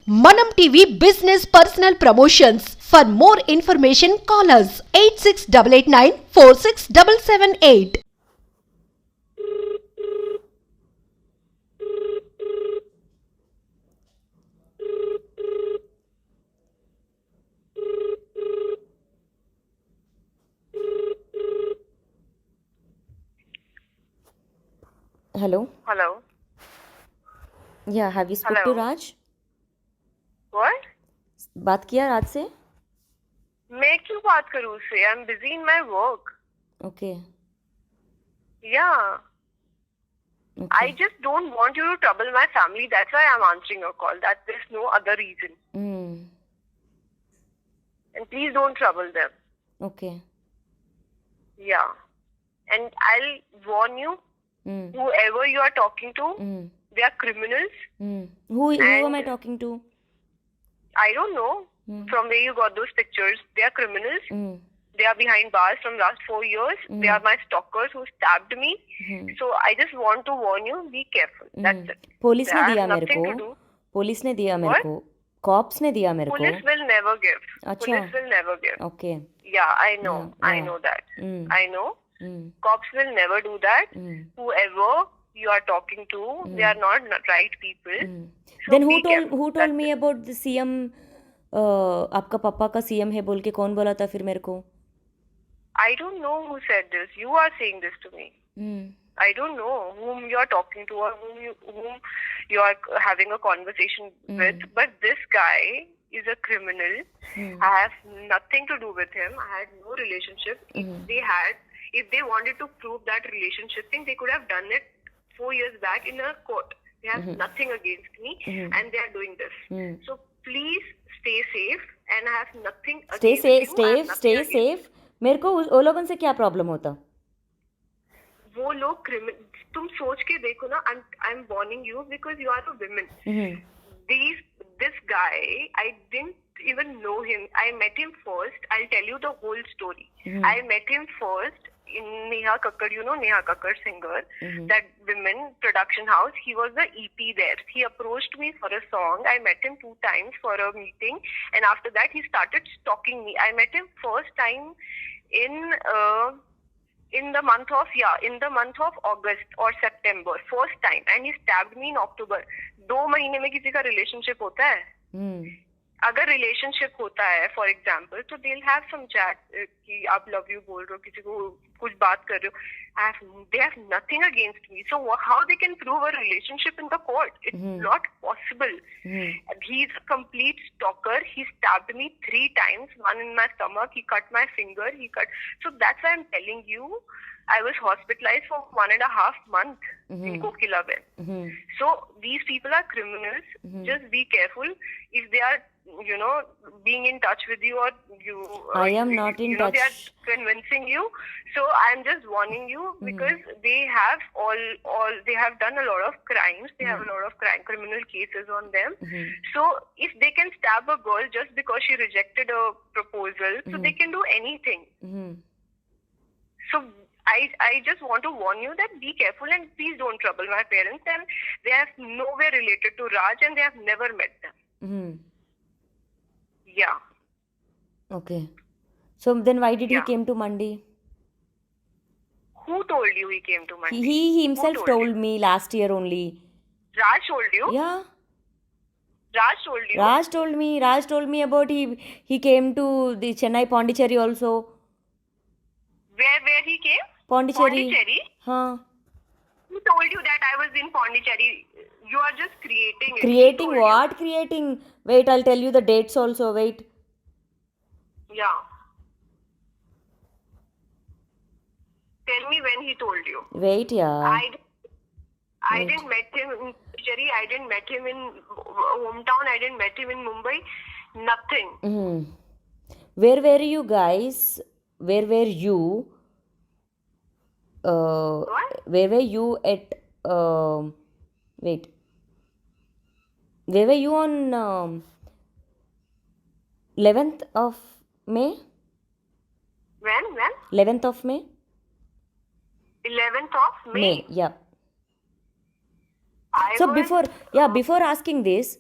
Manam TV Business Personal Promotions. For more information, call us 86889 46778. Hello. Hello. Yeah, have you spoke to Hello. Raj? What? बात किया राज से? मैं क्यों बात करूँ उससे? I'm busy in my work. Okay. Yeah. Okay. I just don't want you to trouble my family. That's why I'm answering your call. That there's no other reason. And please don't trouble them. Okay. Yeah. And I'll warn you, whoever you are talking to, they are criminals. Who am I And- talking to? I don't know from where you got those pictures. They are criminals. They are behind bars from last 4 years. They are my stalkers who stabbed me. So I just want to warn you, be careful. That's it. Police ने That दिया has मेरे nothing को. to do. Police ने दिया मेरे What? को. Cops ने दिया मेरे को. Police will never give. अच्छा. Police will never give. Okay. Yeah, I know. Yeah, I yeah. know that. I know. Cops Cops will never do that. Whoever you are talking to, they are not right people. So Then be who careful. told me about the CM? आपका पापा का CM है बोल के कौन बोला था फिर मेरे को? I don't know who said this. You are saying this to me. I don't know whom you are talking to or whom you are having a conversation with. But this guy is a criminal. I have nothing to do with him. I had no relationship. If they wanted to prove that relationship thing, they could have done it 4 years back in a court. They have nothing against me, and they are doing this. So please stay safe. And I have nothing Stay against you. I have stay nothing against safe. मेरे को वो लोगों से क्या problem होता? वो लोग criminal. तुम सोच के देखो ना. I am warning you because you are a women. This guy, I didn't even know him. I met him first. I'll tell you the whole story. I met him first in Neha Kakkar. You know Neha Kakkar, singer, that women production house. He was the EP there. He approached me for a song. I met him 2 times for a meeting, and after that he started stalking me. I met him first time in the month of August or September, first time, and he stabbed me in October. 2 महीने में किसी का relationship होता है? अगर relationship होता है for example, तो दे हैव सम चैट कि आप लव यू बोल रहे हो, किसी को कुछ बात कर रहे हो. They have nothing against me. So how they can prove a relationship in the court? It's not possible. He is a complete stalker. He stabbed me 3 times, one in my stomach. He cut my finger. So that's why I'm telling you, I was hospitalized for 1.5 months in Kokilaben. So these people are criminals. Just be careful if they are, being in touch with you, or you. I am not in touch. They are convincing you. So I'm just warning you because they have they have done a lot of crimes. They have a lot of criminal cases on them. So if they can stab a girl just because she rejected a proposal, so they can do anything. So I just want to warn you that be careful and please don't trouble my parents. And they are nowhere related to Raj and they have never met them. Yeah. Okay. So then why did he Yeah. came to Mandi? Who told you he came to Mandi? He himself Who told me last year only. Raj told you? Yeah. Raj told you? Raj told me about he came to the Chennai Pondicherry also. Where he came? Pondicherry. हाँ. Who told you that I was in Pondicherry? You are just creating it. Creating Who told what? Creating. Wait, I'll tell you the dates also. Wait. you? Yeah. Tell me when he told you. Wait, yeah. I didn't met him in Pondicherry. I didn't met him in hometown. I didn't met him in Mumbai. Nothing. Where were you guys? Where were you? What? Where were you at? Wait. Where were you on 11th of May? When? 11th of May? 11th of May. Yeah. I So was, before asking this,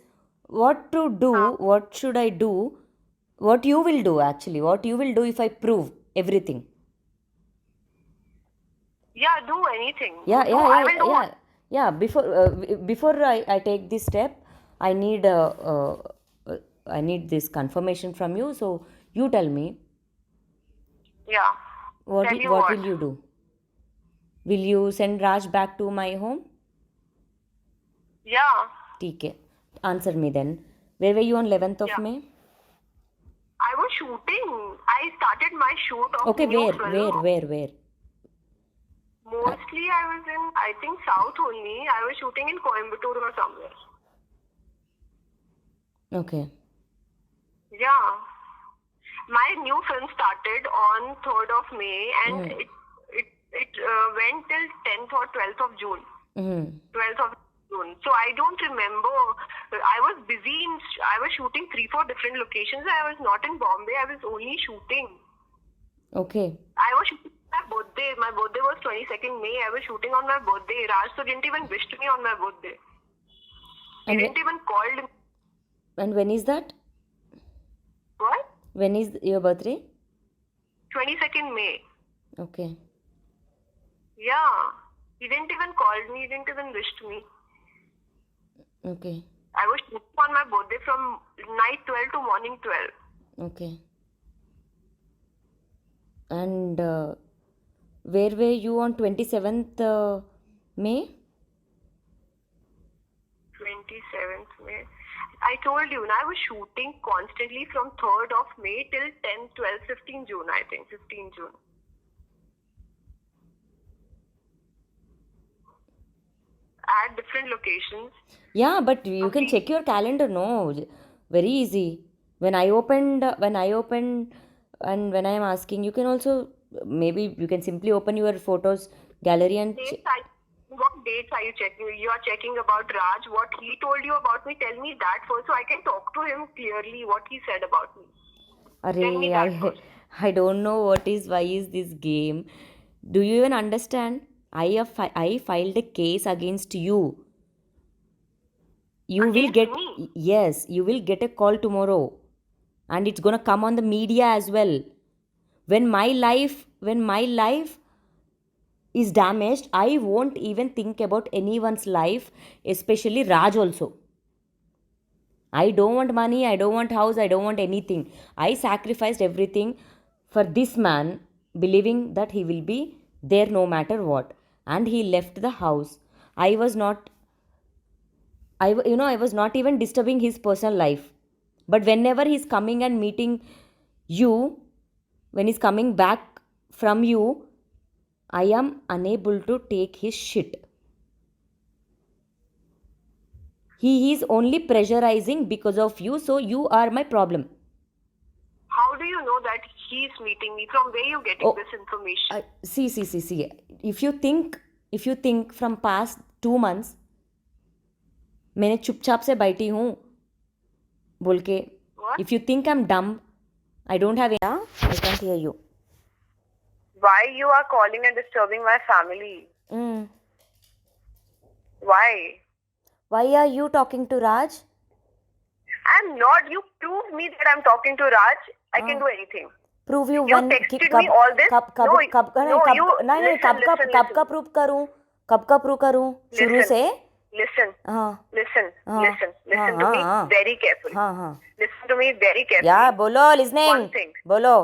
what to do, what should I do, what you will do actually, what you will do if I prove everything. Yeah, do anything. Yeah, No, I will do yeah. Before I take this step, I need I need this confirmation from you. So you tell me, Yeah. what Tell you what what? will you do? Will you send Raj back to my home? Yeah. ठीक है. Answer me then. Where were you on 11th of Yeah. May? I was shooting. I started my shoot of Okay, new film. where? Mostly I was in, I think, South only. I was shooting in Coimbatore or somewhere. Okay. Yeah. My new film started on 3rd of May and it went till 10th or 12th of June. 12th of June. So I don't remember. I was busy I was shooting 3-4 different locations. I was not in Bombay. I was only shooting. Okay. I was shooting my birthday. My birthday was 22nd May. I was shooting on my birthday. Raj so didn't even wish me on my birthday. He And didn't even call me. And when is that? What? When is your birthday? 22nd May. Okay. Yeah. He didn't even call me. He didn't even wish me. Okay. I was shooting on my birthday from night 12 to morning 12. Okay. And where were you on 27th May? 27th May. I told you, I was shooting constantly from 3rd of May till 10, 12, 15 June, I think. 15 June. At different locations. Yeah, but you can check your calendar. No, very easy. When I opened, and when I am asking, you can also, maybe you can simply open your photos gallery and. What dates are you checking? You are checking about Raj. What he told you about me, tell me that first so I can talk to him clearly what he said about me. Tell me that first. I don't know why is this game. Do you even understand? I filed a case against you. You will get, me? yes, you will get a call tomorrow, and it's gonna come on the media as well. When my life is damaged, I won't even think about anyone's life, especially Raj also. I don't want money, I don't want house, I don't want anything. I sacrificed everything for this man, believing that he will be there no matter what. And he left the house. I was not even disturbing his personal life. But whenever he's coming and meeting you, when he's coming back from you, I am unable to take his shit. He is only pressurizing because of you, so you are my problem. How do you know that he's meeting me? From where you getting this information? See. If you think from past 2 months, मैंने चुपचाप से बैठी हूँ बोल के. If you think I'm dumb, I don't have it. I can't hear you. Why you are calling and disturbing my family? Why? Why are you talking to Raj? I'm not. You prove me that I'm talking to Raj. I can do anything. Prove you You one. texted me all this. कब का prove करूँ? कब का prove करूँ? शुरू से. Listen. हाँ. Listen to me very carefully. हाँ. Listen to me very carefully. Yeah, बोलो, listening. One thing. बोलो.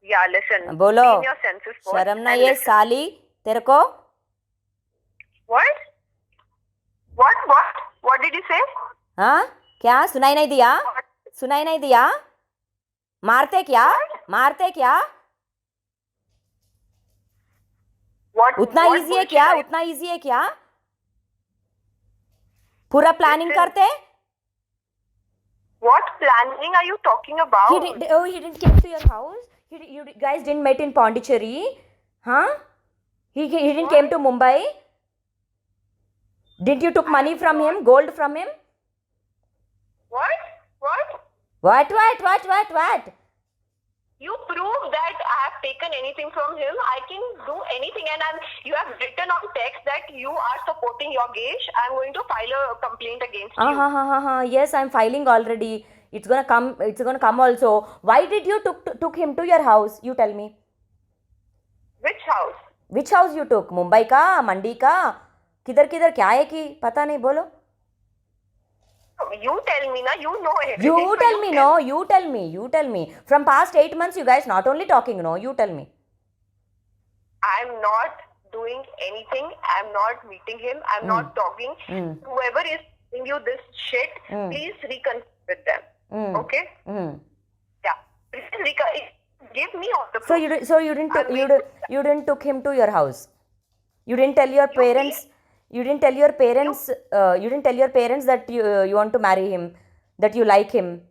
Yeah, listen. बोलो. Be in your senses first. शर्म ना ये साली तेरे को? What? What did you say? हाँ? क्या सुनाई नहीं दिया? मारते क्या? उतना इजी है क्या? पूरा प्लानिंग करते? What planning are you talking about? He didn't came to your house. You guys didn't met in Pondicherry, huh? He didn't came to Mumbai. Didn't you took money from him, gold from him? What? What? You prove that I have taken anything from him, I can do anything. And you have written on text that you are supporting Yogesh. I'm going to file a complaint against you. Yes, I'm filing already. It's gonna come. It's gonna come also. Why did you took him to your house? You tell me. Which house? Which house you took? Mumbai का, मंडी का, किधर किधर क्या है कि पता नहीं बोलो. You tell me, na. You know everything. You tell me, no. You tell me. You tell me. From past 8 months, you guys not only talking, no. You tell me. I'm not doing anything. I'm not meeting him. I'm not talking. Whoever is giving you this shit, please reconcile with them. Okay? Yeah. Please give me all the proof. So you didn't took him to your house. You didn't tell your parents. You didn't tell your parents. You didn't tell your parents that you want to marry him, that you like him.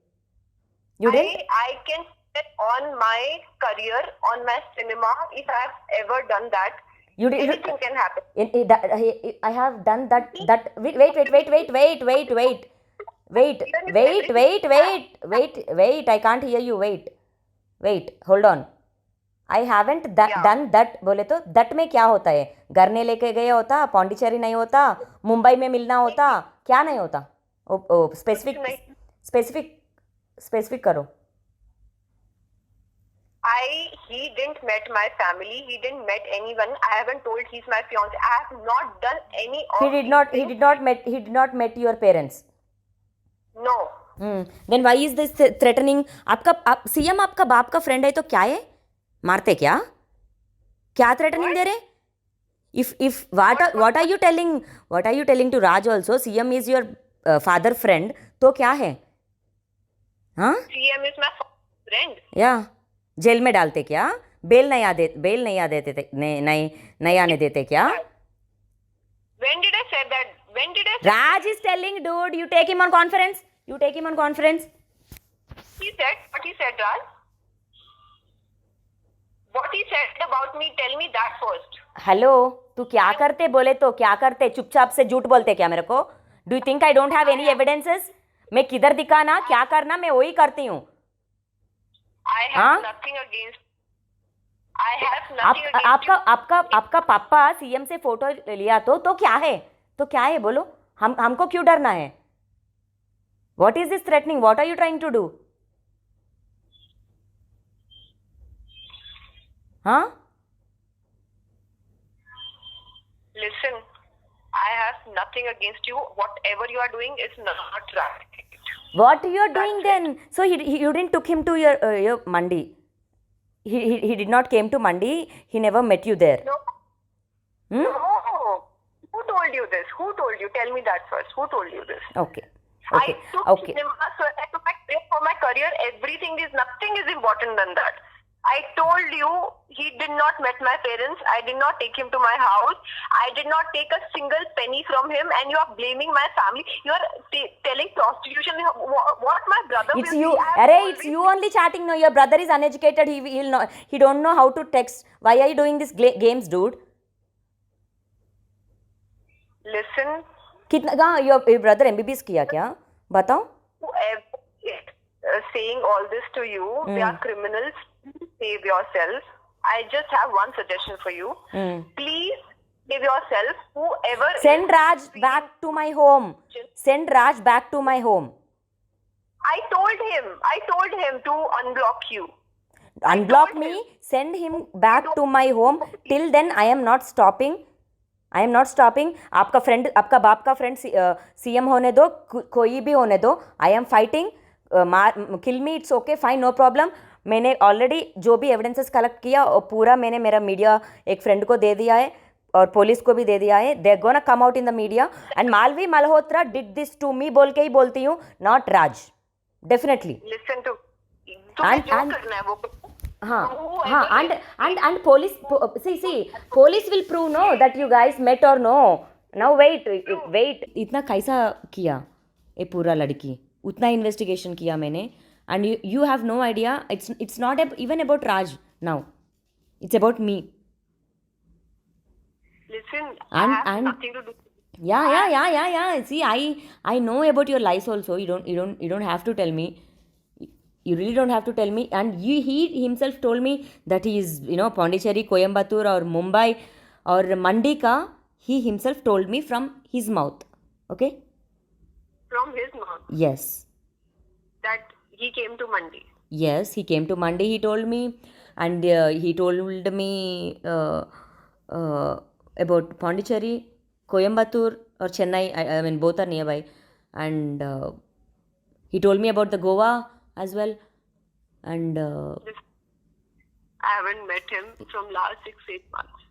You didn't. I can bet on my career, on my cinema. If I have ever done that, anything can happen. I have done that. Wait. I can't hear you. Wait. Hold on. I haven't done that. बोले तो that में क्या होता है? घर ने लेके गया होता, पौंडीचेरी नहीं होता, मुंबई में मिलना होता, क्या नहीं होता? स्पेसिफिक करो. He didn't met my family. He didn't met anyone. I haven't told he's my fiance. I have not done any of He did not met your parents. No. Then why is this threatening? आपका CM आपका बाप का friend है तो क्या है? मारते क्या threatening दे रहे? If what are you telling to Raj also? CM is your father friend तो क्या है? हाँ? CM is my friend. या जेल में डालते क्या? बेल नहीं आने देते क्या? When did I say that? Raj is telling, dude, you take him on conference. He said what he said, Raj. What he said about me, tell me that first. Hello, तू क्या करते बोले तो क्या करते? चुपचाप से झूठ बोलते क्या मेरे को? Do you think I don't have any evidences? मैं किधर दिखाना क्या करना मैं वही करती हूँ. I have nothing against. I have nothing against. आपका पापा सीएम से फोटो लिया तो क्या है? तो क्या है बोलो? हमको क्यों डरना है? What is this threatening? What are you trying to do? Huh? Listen, I have nothing against you. Whatever you are doing is not right. What you are doing then? So you didn't took him to your mandi. He did not came to mandi. He never met you there. No. No. Who told you this? Who told you? Tell me that first. Who told you this? Okay. I took cinema, so I took my trip for my career. Nothing is important than that. I told you he did not met my parents. I did not take him to my house. I did not take a single penny from him, and you are blaming my family. You are telling prostitution. What my brother? It's you. It's you only chatting. No, your brother is uneducated. He'll not. He don't know how to text. Why are you doing these games, dude? Listen. कितना your brother MBBS किया क्या? बताओ. Whoever is saying all this to you, they are criminals. Save yourself. I just have one suggestion for you. Please save yourself. Whoever send Raj back to my home. Send Raj back to my home. I told him to unblock you. Unblock me. Send him back to my home. Till then, I am not stopping. आपका बाप का friend CM होने दो, कोई भी होने दो. I am fighting. Kill me. It's okay. Fine. No problem. मैंने ऑलरेडी जो भी एविडेंसेस कलेक्ट किया और पूरा मैंने मेरा मीडिया एक फ्रेंड को दे दिया है और पुलिस को भी दे दिया है. They gonna come out in the media. And Malvi Malhotra did this to me बोल के ही बोलती हूँ, not Raj. Definitely. Listen to and police police will prove no that you guys met or no. Now wait. इतना कैसा किया ये पूरा लड़की? उतना इन्वेस्टिगेशन किया मैंने. And you have no idea. It's not even about Raj now. It's about me. Listen, I have nothing to do. Yeah. See, I know about your lies also. You don't have to tell me. You really don't have to tell me. And he himself told me that he is, Pondicherry, Coimbatore or Mumbai or Mandika. He himself told me from his mouth. Okay? From his mouth Yes. that he came to Mandi. Yes, he came to Monday, he told me. And he told me about Pondicherry, Coimbatore or Chennai. I mean, both are nearby. And he told me about the Goa as well. And I haven't met him from last 6-8 months.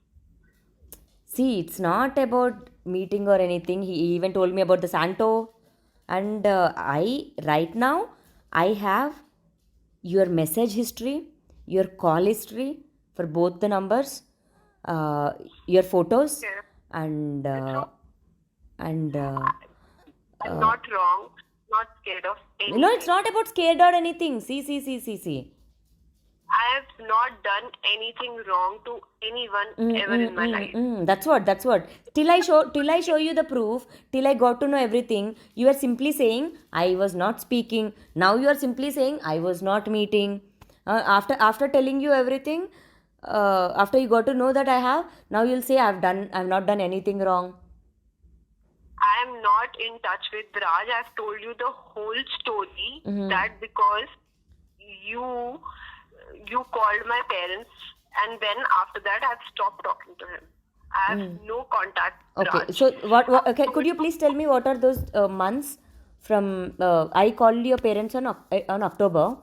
see, it's not about meeting or anything. He even told me about the Santo. And right now, I have your message history, your call history for both the numbers, your photos, Yeah. and and I'm not wrong, not scared of anything. no, it's not about scared or anything. See. I have not done anything wrong to anyone ever in my life. That's what. Till I show you the proof, till I got to know everything, you are simply saying I was not speaking. Now you are simply saying I was not meeting. After telling you everything, after you got to know that I have, now you'll say I've not done anything wrong. I am not in touch with Raj. I've told you the whole story that because you called my parents and then after that I've stopped talking to him. I have no contact with Okay, Raj. so what? Okay, could you please tell me what are those months from? I called your parents on October.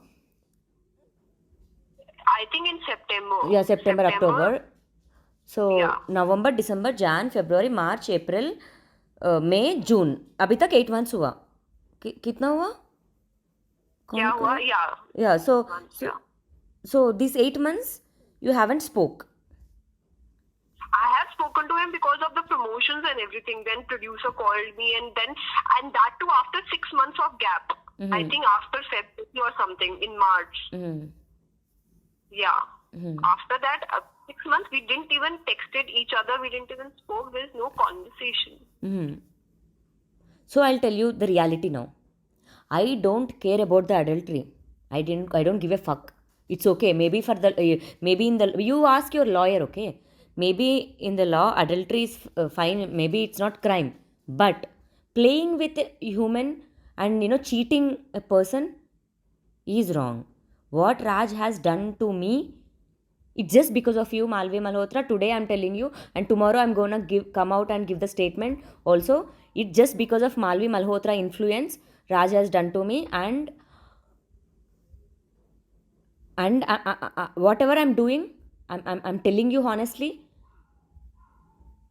I think in September. Yeah, September, October. So Yeah. November, December, Jan, February, March, April, May, June. अभी तक 8 months हुआ. कितना हुआ? क्या हुआ? Yeah. Yeah. Yeah. So these 8 months you haven't spoke. I have spoken to him because of the promotions and everything. Then producer called me and that too after 6 months of gap. I think after February or something in March. Yeah. After that, 6 months we didn't even texted each other. We didn't even spoke. There's no conversation. So I'll tell you the reality now. I don't care about the adultery. I don't give a fuck. It's okay. Maybe in the you ask your lawyer. Okay. Maybe in the law adultery is fine. Maybe it's not crime. But playing with a human and cheating a person is wrong. What Raj has done to me, it's just because of you, Malvi Malhotra. Today I'm telling you, and tomorrow I'm gonna come out and give the statement. Also, it's just because of Malvi Malhotra influence Raj has done to me, and whatever I'm doing, I'm telling you honestly.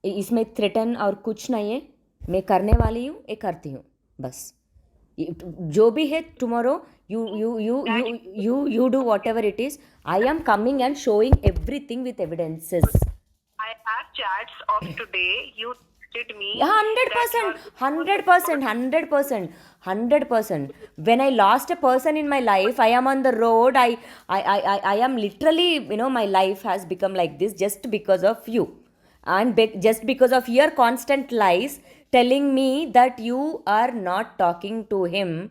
इसमें threaten और कुछ नहीं है. मैं करने वाली हूँ, ये करती हूँ बस. जो भी है tomorrow you do whatever it is. I am coming and showing everything with evidences. I have chats of today. You texted me. 100%. When I lost a person in my life, I am on the road. I am literally, my life has become like this just because of you. And just because of your constant lies telling me that you are not talking to him.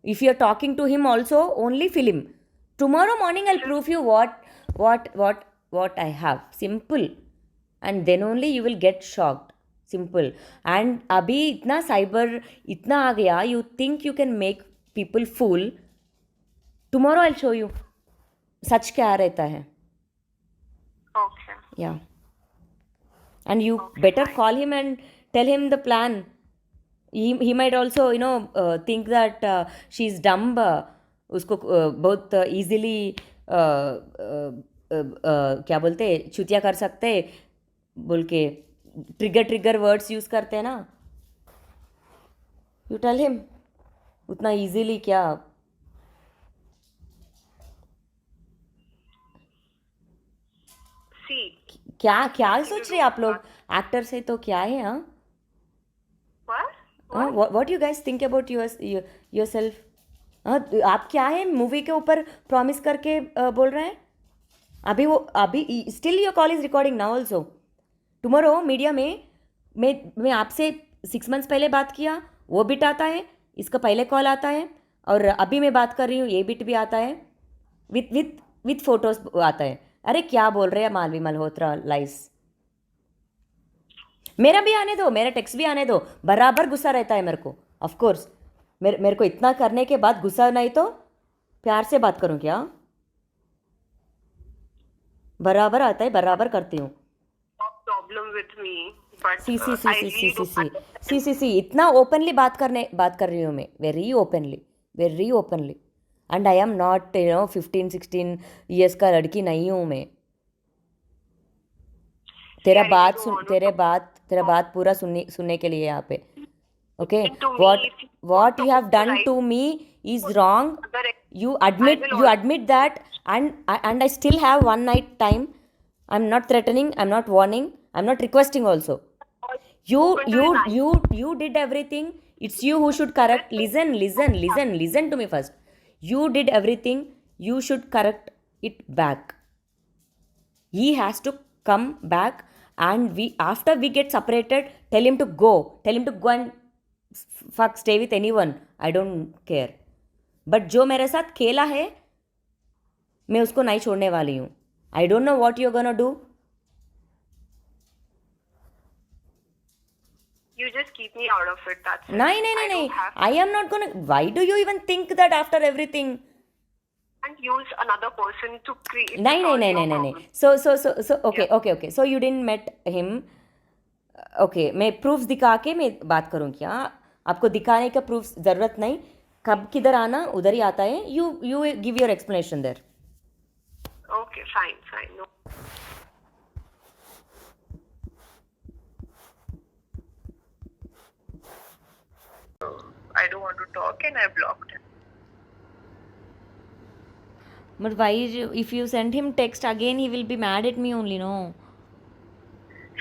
If you're talking to him also, only film. Tomorrow morning I'll prove you what I have. Simple. And then only you will get shocked. Simple. And abhi itna cyber itna aa gaya, you think you can make people fool. Tomorrow I'll show you. Sach kya rehta hai. Okay. Yeah. And you better call him and tell him the plan. He might also, think that she's dumb. उसको बहुत easily क्या बोलते चुतिया कर सकते बोल के trigger words use करते हैं ना. यू टेल हिम उतना easily क्या. See. क्या सोच रहे आप लोग एक्टर से तो क्या है. हाँ what you guys think about yourself. आप क्या है मूवी के ऊपर प्रॉमिस करके बोल रहे हैं. अभी still your call is recording now also. Tomorrow media में मैं आपसे 6 months पहले बात किया वो बिट आता है. इसका पहले कॉल आता है. और अभी मैं बात कर रही हूँ, ये बिट भी आता है, विथ विथ विथ फोटोज आता है. अरे क्या बोल रहे हैं मालवी मल्होत्रा लाइस. मेरा भी आने दो, मेरा टेक्स्ट भी आने दो, बराबर गुस्सा रहता है मेरे को. ऑफ कोर्स मेरे को इतना करने के बाद गुस्सा नहीं तो प्यार से बात करूं क्या? बराबर आता है, बराबर करती हूँ. No problem with me, but C C C I C C really C don't C understand. सी सी सी इतना ओपनली बात कर रही हूँ मैं, very openly. And I am not 15-16 years का लड़की नहीं हूँ मैं. I really don't want to तेरा बात पूरा सुनने के लिए यहाँ पे. Okay, listen to me. what If you want what you have to done write to me is wrong. other, You I admit will you also admit that, and I still have one night time. I'm not threatening, I'm not warning, I'm not requesting also. You open to you an eye. you did everything. It's you who should correct. Listen to me first. You did everything. You should correct it back. He has to come back, and we after we get separated, tell him to go. Tell him to go and fuck stay with anyone. I don't care. But जो मेरे साथ खेला है मैं उसको नहीं छोड़ने वाली हूँ. I don't know what you gonna do. You just keep me out of it. That's it. नहीं I don't have I am not gonna. Why do you even think that after everything? and use another person to create. नहीं. So okay. So you didn't met him. Okay, मैं proofs दिखा के मैं बात करूँ क्या? आपको दिखाने का प्रूफ्स ज़रूरत नहीं. कब किधर आना उधर ही आता है. You give your explanation there. Okay, fine. No. I don't want to talk, and I blocked him. But why if you send him text again he will be mad at me only, no?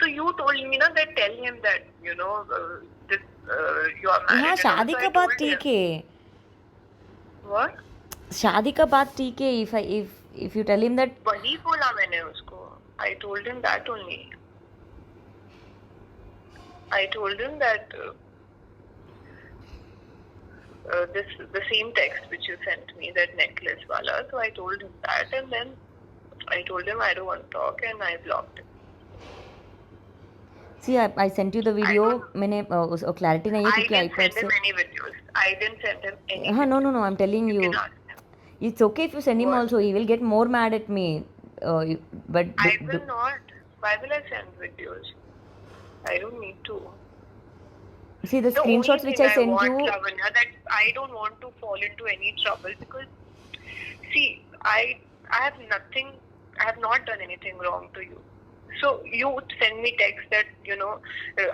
So you told me ना that tell him that this you are married. हाँ, and शादी also का I बात told ठीक him. है. What? शादी का बात ठीक है. if you tell him that. वही बोला मैंने उसको. I told him that only. I told him that the same text which you sent me, that necklace wala. So I told him that, and then I told him I don't want to talk, and I blocked him. See, I sent you the video. मैंने clarity नहीं है I क्योंकि didn't iPad send से. him any videos. I didn't send him any. हाँ, no. I'm telling You you. can ask him. It's okay if you send him What? also. He will get more mad at me. But I will not. Why will I send videos? I don't need to. see the The screenshots only which thing I sent want, you. Lavanya, that I don't want to fall into any trouble because, see, I have nothing. I have not done anything wrong to you. So you send me text that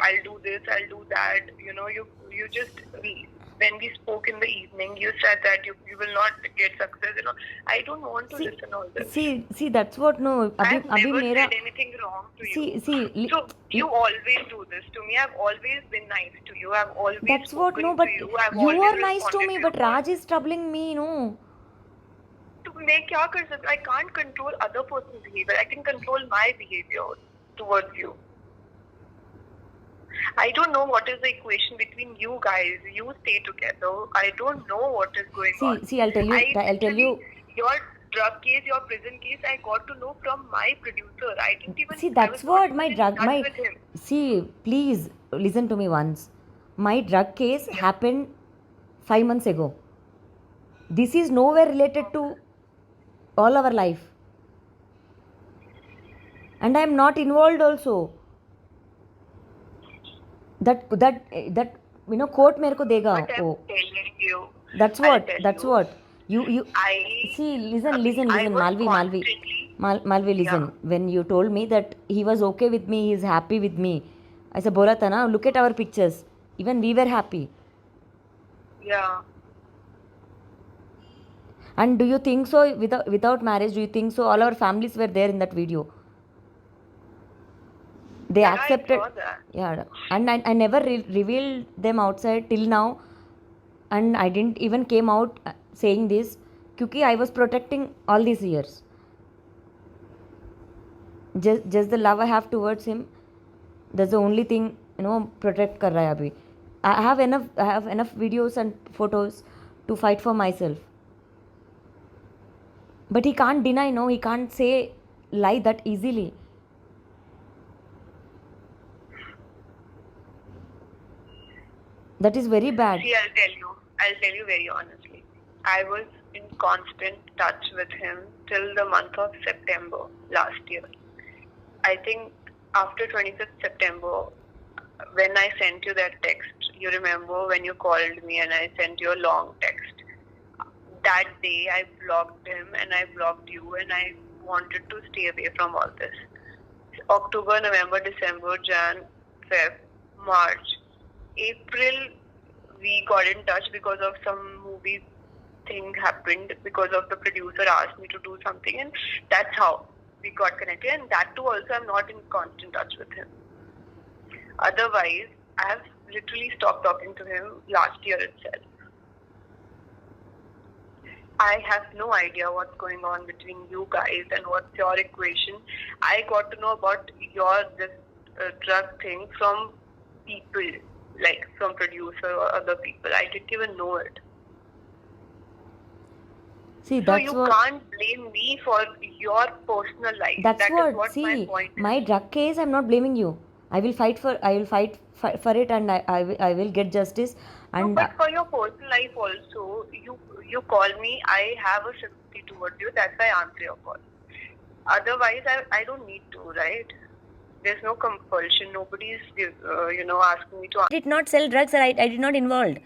I'll do this, I'll do that. You just when we spoke in the evening, you said that you will not get success. I don't want to listen all this. See that's what. No, I have अभी never मेरा. said anything wrong to you. See. So you always do this to me. I've always been nice to you. I've always That's what. spoken No, but to you. I've you always are nice to responded me. your But calls. Raj is troubling me. No. तो मैं क्या कर सकती? I can't control other person's behavior. I can control my behavior towards you. I don't know what is the equation between you guys. You stay together. I don't know what is going on. See, I'll tell you. I'll tell you. Your drug case, your prison case, I got to know from my producer. I didn't even. See, I that's was not what my even drug. in touch My with him. see, please listen to me once. My drug case happened 5 months ago. This is nowhere related to all our life, and I am not involved also. That court मेरे को देगा. But I'm Oh, telling you. that's I'll what. tell That's you. what. You I see. Listen, I was Malvi. constantly. Malvi, listen. Yeah. When you told me that he was okay with me, he is happy with me. I said, बोला था ना. Look at our pictures. Even we were happy. Yeah. And do you think so? Without marriage, do you think so? All our families were there in that video. They Yeah, accepted. I saw that. Yeah, and I never revealed them outside till now, and I didn't even came out saying this, क्योंकि I was protecting all these years. Just the love I have towards him, that's the only thing protect कर रहा है अभी. I have enough videos and photos to fight for myself. But he can't deny, no, he can't say lie that easily. That is very bad. See, I'll tell you very honestly. I was in constant touch with him till the month of September last year. I think after 25th September, when I sent you that text, you remember when you called me and I sent you a long text. That day I blocked him and I blocked you and I wanted to stay away from all this. October, November, December, Jan, Feb, March, April, we got in touch because of some movie thing happened, because of the producer asked me to do something, and that's how we got connected. And that too also I'm not in constant touch with him. Otherwise, I have literally stopped talking to him last year itself. I have no idea what's going on between you guys and what's your equation. I got to know about your this drug thing from people, like from producer or other people. I didn't even know it. See, So that's you what. can't blame me for your personal life. That's That what. is what my See, point is. my drug case, I'm not blaming you. I will fight for it, and I will get justice. No, And but for your personal life also, you call me, I have a sympathy towards you. That's why I answer your call. Otherwise, I don't need to, right? There's no compulsion. Nobody's asking me to. I did not sell drugs, or I did not involved.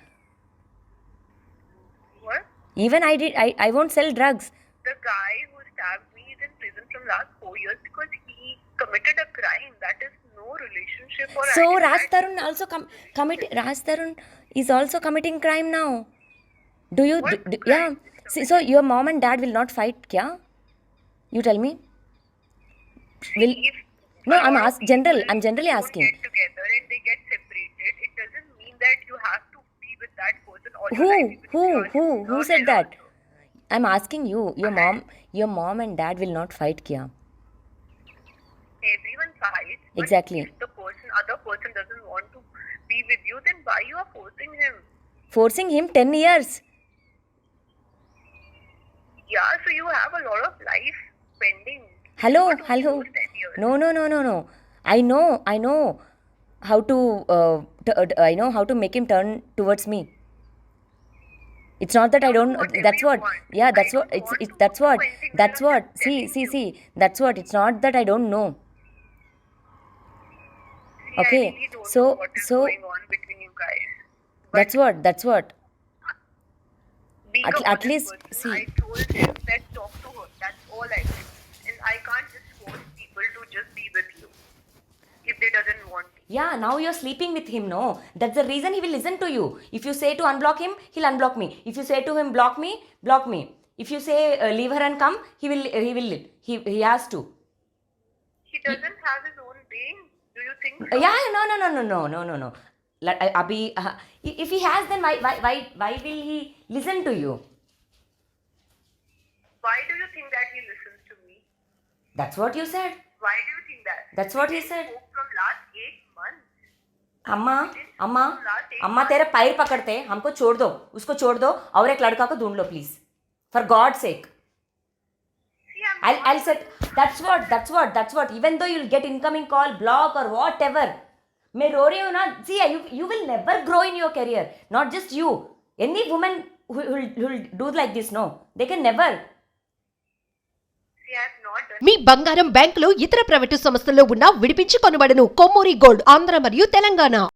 What? Even I won't sell drugs. The guy who stabbed me is in prison from last 4 years because he committed a crime. That is no relationship or. So anything. Raj Tarun also Raj Tarun is also committing crime now. Do you? What Yeah. crime is See, so your mom and dad will not fight, kya? You tell me. Will If no? a I'm lot of I'm generally don't asking. get together and they get separated, it doesn't mean that you have to be with that person all your Who? life. Who said that? I'm asking you. Your mom and dad will not fight, kya? Everyone fights. But Exactly. if the other person doesn't want to be with you, then why you are forcing him? Forcing him 10 years. Yeah, so you have a lot of life pending. Hello. Not only those 10 years. No. I know how to I know how to make him turn towards me. It's not that I don't. Whatever That's you what. want. Yeah, I that's don't what. want It's to that's do what. anything. That's I'm what. just telling you. See. That's what. It's not that I don't know. See, Okay, I really don't so- know what is so- going on between you guys. But That's what. being At- a at honest least, person, see. I told him, let's talk to her. That's all I did. And I can't just force people to just be with you if they doesn't want to. Yeah, now you're sleeping with him, no? That's the reason he will listen to you. If you say to unblock him, he'll unblock me. If you say to him, block me. If you say leave her and come, he will. He has to. He doesn't have his own brain. Do you think so? Yeah, no. Abhi, if he has, then why will he listen to you? Why do you think that he listens to me? That's what you said. Why do you think that? That's what he We said. spoke from last 8 months. अम्मा तेरे पैर पकड़ते हमको छोड़ दो, उसको छोड़ दो और एक लड़का को ढूंढ लो please, for God sake. See, I'm I'll set. That's what. Even though you'll get incoming call, block or whatever. मैं रो रही हूँ ना. See, you will never grow in your career. Not just you. Any woman who'll do like this, no, they can never. See, I have not done. మీ బంగారం బ్యాంకులో ఇతర private సంస్థల్లో ఉన్న విడిపించి కొనబడను. కొమ్మూరి గోల్డ్ ఆంధ్ర మరియు తెలంగాణ.